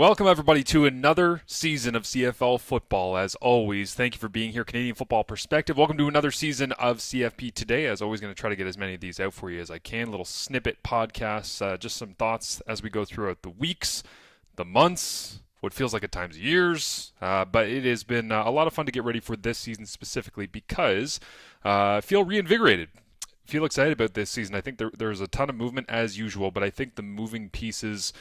Welcome, everybody, to another season of CFL football. As always, thank you for being here, Canadian Football Perspective. Welcome to another season of CFP Today. As always, going to try to get as many of these out for you as I can. Little snippet podcasts, just some thoughts as we go throughout the weeks, the months, what feels like at times years. But it has been a lot of fun to get ready for this season specifically because I feel reinvigorated. Feel excited about this season. I think there's a ton of movement as usual, but I think the moving pieces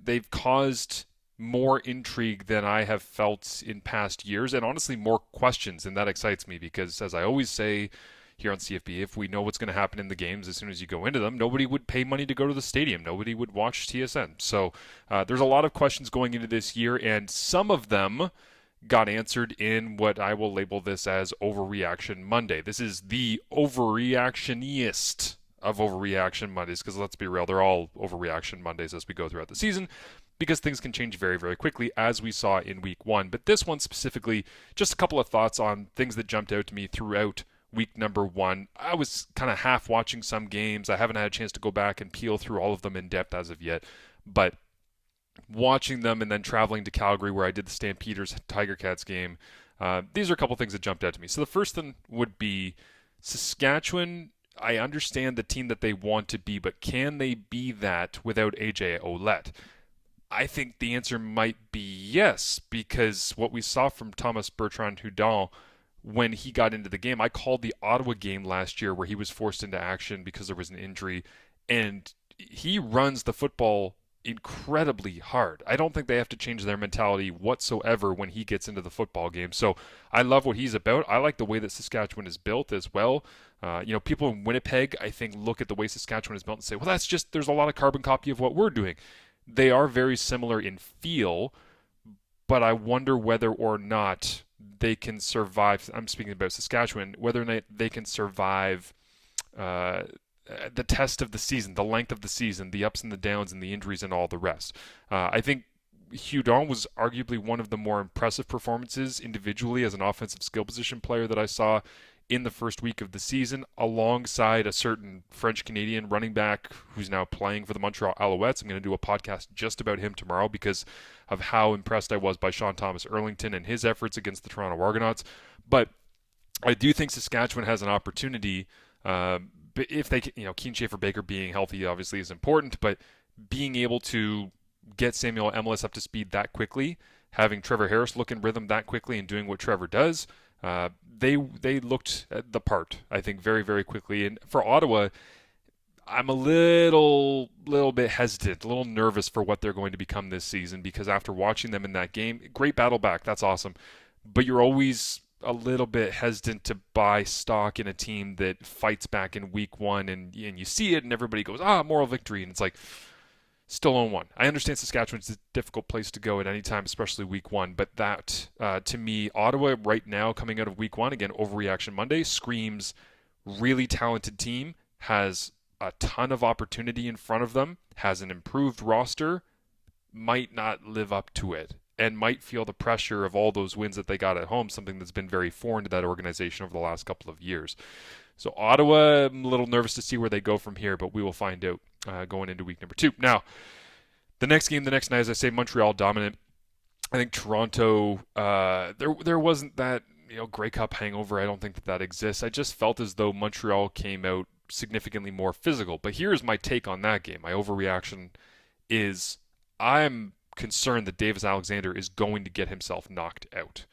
they've caused more intrigue than I have felt in past years, and honestly, more questions, and that excites me because, as I always say here on CFB, if we know what's going to happen in the games as soon as you go into them, nobody would pay money to go to the stadium. Nobody would watch TSN. So there's a lot of questions going into this year, and some of them got answered in what I will label this as Overreaction Monday. This is the overreactioniest of Overreaction Mondays, because let's be real, they're all Overreaction Mondays as we go throughout the season, because things can change very, very quickly, as we saw in week one. But this one specifically, just a couple of thoughts on things that jumped out to me throughout week number one. I was kind of half watching some games. I haven't had a chance to go back and peel through all of them in depth as of yet, but watching them and then traveling to Calgary where I did the Stampeders Tiger Cats game, these are a couple things that jumped out to me. So the first thing would be Saskatchewan. I understand the team that they want to be, but can they be that without AJ Ouellette? I think the answer might be yes, because what we saw from Thomas Bertrand-Hudon when he got into the game, I called the Ottawa game last year where he was forced into action because there was an injury, and he runs the football incredibly hard. I don't think they have to change their mentality whatsoever when he gets into the football game. So I love what he's about. I like the way that Saskatchewan is built as well. People in Winnipeg, I think, look at the way Saskatchewan is built and say, well, that's just, there's a lot of carbon copy of what we're doing. They are very similar in feel, but I wonder whether or not they can survive. I'm speaking about Saskatchewan, whether or not they can survive the test of the season, the length of the season, the ups and the downs and the injuries and all the rest. I think Hudon was arguably one of the more impressive performances individually as an offensive skill position player that I saw in the first week of the season, alongside a certain French-Canadian running back who's now playing for the Montreal Alouettes. I'm going to do a podcast just about him tomorrow because of how impressed I was by Sean Thomas Erlington and his efforts against the Toronto Argonauts. But I do think Saskatchewan has an opportunity. But if they, Keen Schaefer-Baker being healthy obviously is important, but being able to get Samuel Emilus up to speed that quickly, having Trevor Harris look in rhythm that quickly and doing what Trevor does, they looked the part, I think, very, very quickly. And for Ottawa, I'm a little bit hesitant, a little nervous for what they're going to become this season, because after watching them in that game, great battle back, that's awesome, but you're always a little bit hesitant to buy stock in a team that fights back in week one, and you see it and everybody goes, moral victory, and it's like, still on one. I understand Saskatchewan's a difficult place to go at any time, especially week one, but that, to me, Ottawa right now coming out of week one, again, Overreaction Monday, screams really talented team, has a ton of opportunity in front of them, has an improved roster, might not live up to it, and might feel the pressure of all those wins that they got at home, something that's been very foreign to that organization over the last couple of years. So Ottawa, I'm a little nervous to see where they go from here, but we will find out going into week number two. Now, the next game, the next night, as I say, Montreal dominant. I think Toronto, there wasn't that Grey Cup hangover. I don't think that exists. I just felt as though Montreal came out significantly more physical. But here's my take on that game. My overreaction is I'm concerned that Davis Alexander is going to get himself knocked out.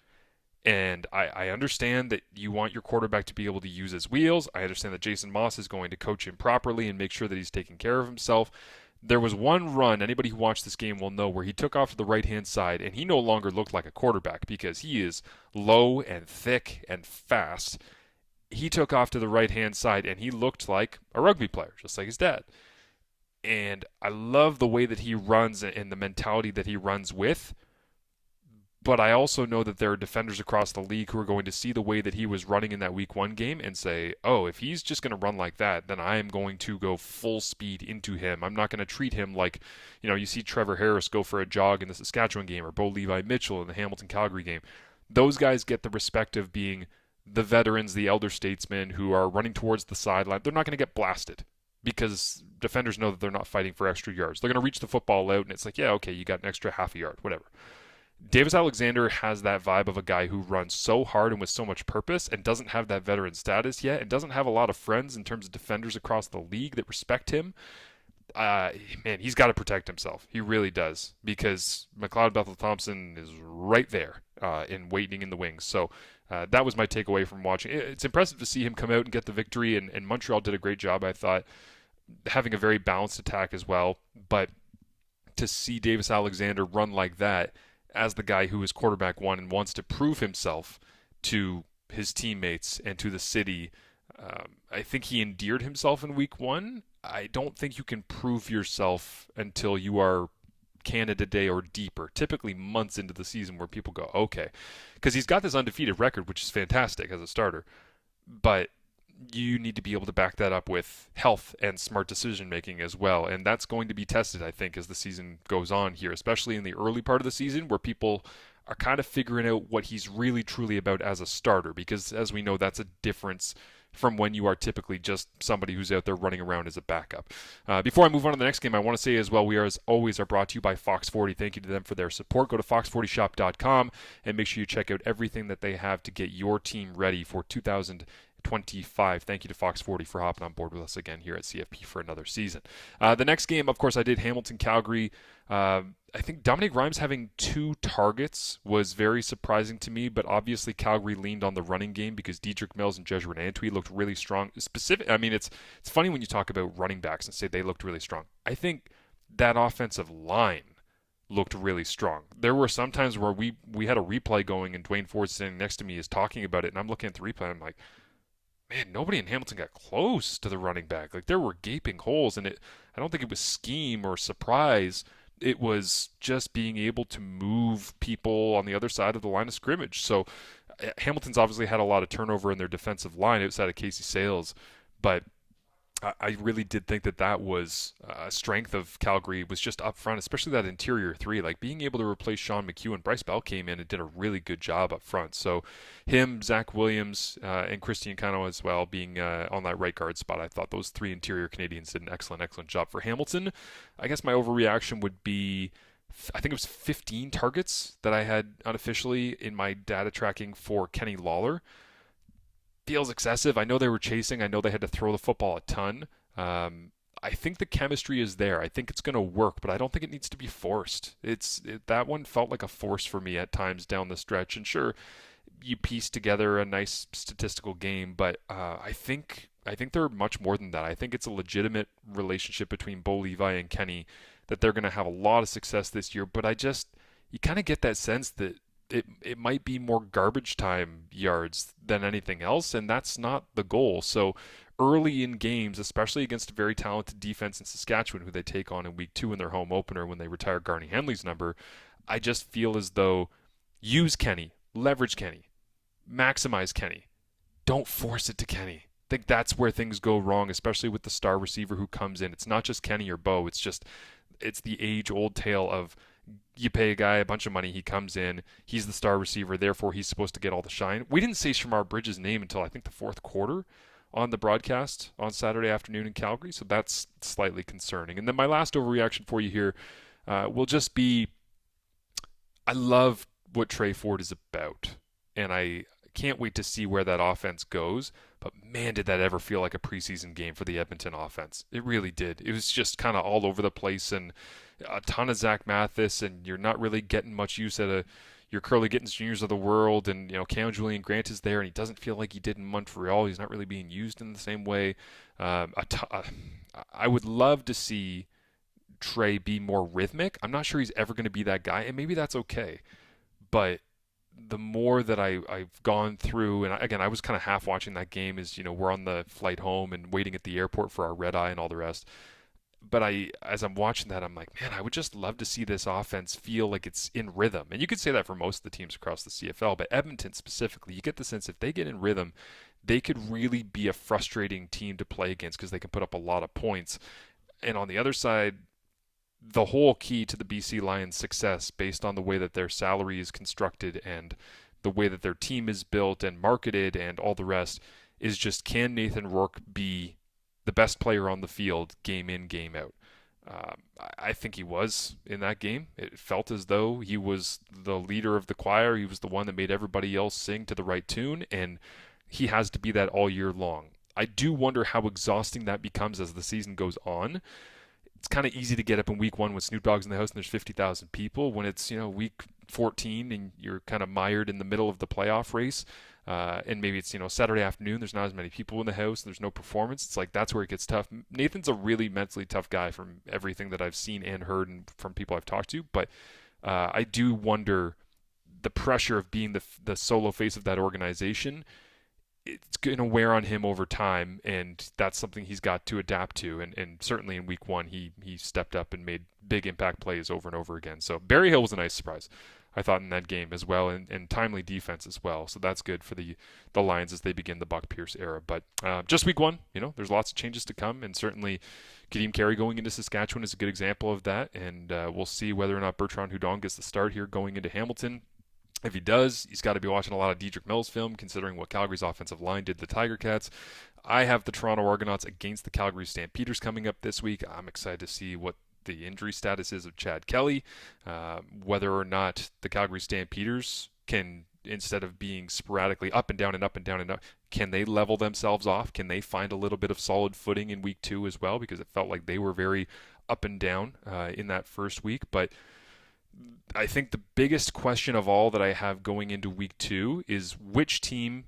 And I understand that you want your quarterback to be able to use his wheels. I understand that Jason Moss is going to coach him properly and make sure that he's taking care of himself. There was one run, anybody who watched this game will know, where he took off to the right-hand side, and he no longer looked like a quarterback because he is low and thick and fast. He took off to the right-hand side, and he looked like a rugby player, just like his dad. And I love the way that he runs and the mentality that he runs with. But I also know that there are defenders across the league who are going to see the way that he was running in that week one game and say, oh, if he's just going to run like that, then I am going to go full speed into him. I'm not going to treat him like, you see Trevor Harris go for a jog in the Saskatchewan game or Bo Levi Mitchell in the Hamilton-Calgary game. Those guys get the respect of being the veterans, the elder statesmen who are running towards the sideline. They're not going to get blasted. because defenders know that they're not fighting for extra yards. They're going to reach the football out, and it's like, yeah, okay, you got an extra half a yard, whatever. Davis Alexander has that vibe of a guy who runs so hard and with so much purpose and doesn't have that veteran status yet and doesn't have a lot of friends in terms of defenders across the league that respect him. Man, he's got to protect himself. He really does, because McLeod Bethel Thompson is right there in waiting in the wings. So that was my takeaway from watching. It's impressive to see him come out and get the victory, and Montreal did a great job, I thought, having a very balanced attack as well. But to see Davis Alexander run like that as the guy who is quarterback one and wants to prove himself to his teammates and to the city, I think he endeared himself in week one. I don't think you can prove yourself until you are Canada Day or deeper, typically months into the season, where people go, okay, because he's got this undefeated record, which is fantastic as a starter, but you need to be able to back that up with health and smart decision making as well. And that's going to be tested, I think, as the season goes on here, especially in the early part of the season where people are kind of figuring out what he's really truly about as a starter, because as we know, that's a difference from when you are typically just somebody who's out there running around as a backup. Before I move on to the next game, I want to say as well, we are, as always, are brought to you by Fox 40. Thank you to them for their support. Go to fox40shop.com and make sure you check out everything that they have to get your team ready for 2025. Thank you to Fox 40 for hopping on board with us again here at CFP for another season. The next game, of course, I did Hamilton-Calgary. I think Dominic Rhymes having 2 targets was very surprising to me, but obviously Calgary leaned on the running game because Dedrick Mills and Jesuit Antwi looked really strong. I mean, it's funny when you talk about running backs and say they looked really strong. I think that offensive line looked really strong. There were some times where we had a replay going and Dwayne Ford sitting next to me is talking about it, and I'm looking at the replay and I'm like, man, nobody in Hamilton got close to the running back. Like, there were gaping holes, and I don't think it was scheme or surprise. It was just being able to move people on the other side of the line of scrimmage. So Hamilton's obviously had a lot of turnover in their defensive line outside of Casey Sales, but I really did think that was a strength of Calgary, was just up front, especially that interior three, like being able to replace Sean McHugh. Bryce Bell came in and did a really good job up front. So him, Zach Williams, and Christian Cano as well being on that right guard spot, I thought those 3 interior Canadians did an excellent job. For Hamilton, I guess my overreaction would be, I think it was 15 targets that I had unofficially in my data tracking for Kenny Lawler. Feels excessive. I know they were chasing. I know they had to throw the football a ton. I think the chemistry is there. I think it's going to work, but I don't think it needs to be forced. That one felt like a force for me at times down the stretch. And sure, you piece together a nice statistical game, but I think they're much more than that. I think it's a legitimate relationship between Bo Levi and Kenny, that they're going to have a lot of success this year. But you kind of get that sense that it might be more garbage time yards than anything else, and that's not the goal. So early in games, especially against a very talented defense in Saskatchewan, who they take on in week 2 in their home opener when they retire Garney Henley's number, I just feel as though use Kenny, leverage Kenny, maximize Kenny. Don't force it to Kenny. I think that's where things go wrong, especially with the star receiver who comes in. It's not just Kenny or Bo. It's the age-old tale of, you pay a guy a bunch of money, he comes in, he's the star receiver, therefore he's supposed to get all the shine. We didn't say Shamar Bridges' name until I think the 4th quarter on the broadcast on Saturday afternoon in Calgary, so that's slightly concerning. And then my last overreaction for you here will just be, I love what Trey Ford is about, and I can't wait to see where that offense goes. But man, did that ever feel like a preseason game for the Edmonton offense. It really did. It was just kind of all over the place, and a ton of Zach Mathis, and you're not really getting much use out of your Curly Gittins Juniors of the world, and Cam Julian Grant is there, and he doesn't feel like he did in Montreal. He's not really being used in the same way. I would love to see Trey be more rhythmic. I'm not sure he's ever going to be that guy, and maybe that's okay. But the more that I've gone through, and again, I was kind of half watching that game as, we're on the flight home and waiting at the airport for our red eye and all the rest. But as I'm watching that, I'm like, man, I would just love to see this offense feel like it's in rhythm. And you could say that for most of the teams across the CFL, but Edmonton specifically, you get the sense if they get in rhythm, they could really be a frustrating team to play against because they can put up a lot of points. And on the other side, the whole key to the BC Lions' success, based on the way that their salary is constructed and the way that their team is built and marketed and all the rest, is just, can Nathan Rourke be the best player on the field game in, game out. I think he was in that game. It felt as though he was the leader of the choir. He was the one that made everybody else sing to the right tune, and he has to be that all year long. I do wonder how exhausting that becomes as the season goes on. It's kind of easy to get up in week 1 when Snoop Dogg's in the house and there's 50,000 people. When it's week 14 and you're kind of mired in the middle of the playoff race, and maybe it's Saturday afternoon, there's not as many people in the house, there's no performance. It's like that's where it gets tough. Nathan's a really mentally tough guy from everything that I've seen and heard and from people I've talked to, but I do wonder the pressure of being the solo face of that organization. It's going to wear on him over time, and that's something he's got to adapt to. And certainly in week 1, he stepped up and made big impact plays over and over again. So Barry Hill was a nice surprise, I thought, in that game as well, and timely defense as well. So that's good for the Lions as they begin the Buck Pierce era. But just week 1, there's lots of changes to come, and certainly Kadeem Carey going into Saskatchewan is a good example of that. And we'll see whether or not Bertrand Hudon gets the start here going into Hamilton. If he does, he's got to be watching a lot of Dedrick Mills film, considering what Calgary's offensive line did to the Tiger Cats. I have the Toronto Argonauts against the Calgary Stampeders coming up this week. I'm excited to see what the injury status is of Chad Kelly, whether or not the Calgary Stampeders can, instead of being sporadically up and down and up and down and up, can they level themselves off? Can they find a little bit of solid footing in week 2 as well? Because it felt like they were very up and down in that first week. But I think the biggest question of all that I have going into week 2 is which team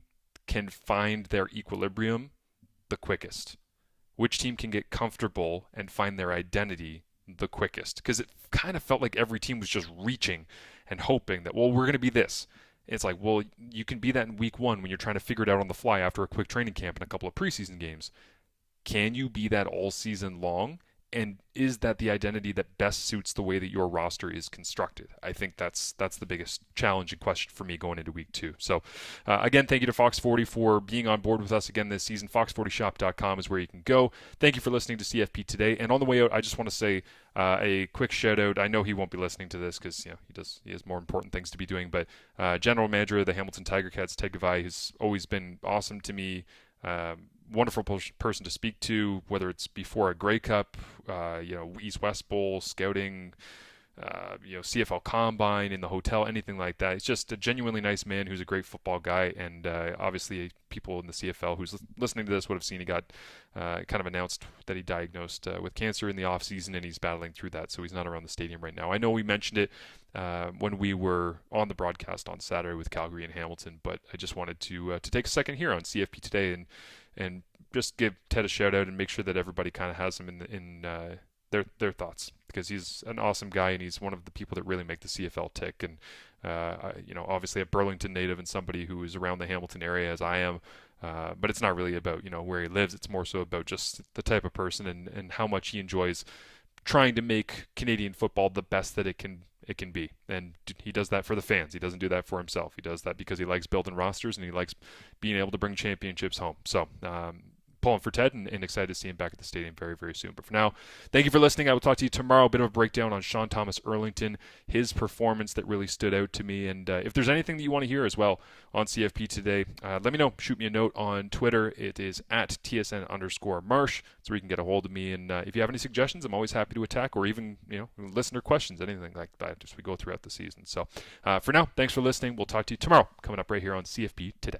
can find their equilibrium the quickest? Which team can get comfortable and find their identity the quickest? Because it kind of felt like every team was just reaching and hoping that, well, we're going to be this. It's like, well, you can be that in week 1 when you're trying to figure it out on the fly after a quick training camp and a couple of preseason games. Can you be that all season long? And is that the identity that best suits the way that your roster is constructed? I think that's the biggest challenge and question for me going into week 2. So, again, thank you to Fox 40 for being on board with us again this season. Fox40shop.com is where you can go. Thank you for listening to CFP today. And on the way out, I just want to say a quick shout out. I know he won't be listening to this because he has more important things to be doing. But General Manager of the Hamilton Tiger Cats, Ted Gavai, has always been awesome to me. Wonderful person to speak to, whether it's before a Grey Cup, East-West Bowl, scouting, CFL Combine, in the hotel, anything like that. He's just a genuinely nice man who's a great football guy, and obviously people in the CFL who's listening to this would have seen he got kind of announced that he diagnosed with cancer in the offseason, and he's battling through that, so he's not around the stadium right now. I know we mentioned it when we were on the broadcast on Saturday with Calgary and Hamilton, but I just wanted to take a second here on CFP today and just give Ted a shout out and make sure that everybody kind of has him in their thoughts, because he's an awesome guy and he's one of the people that really make the CFL tick. And obviously a Burlington native and somebody who is around the Hamilton area as I am, but it's not really about where he lives. It's more so about just the type of person and how much he enjoys trying to make Canadian football the best that it can be. And he does that for the fans. He doesn't do that for himself. He does that because he likes building rosters and he likes being able to bring championships home. So pulling for Ted and excited to see him back at the stadium very, very soon. But for now, thank you for listening. I will talk to you tomorrow. A bit of a breakdown on Sean Thomas Erlington, his performance that really stood out to me. And if there's anything that you want to hear as well on CFP today, let me know. Shoot me a note on Twitter. It is at TSN_Marsh. That's where you can get a hold of me. And if you have any suggestions, I'm always happy to attack, or even listener questions, anything like that, just we go throughout the season. So for now, thanks for listening. We'll talk to you tomorrow, coming up right here on CFP Today.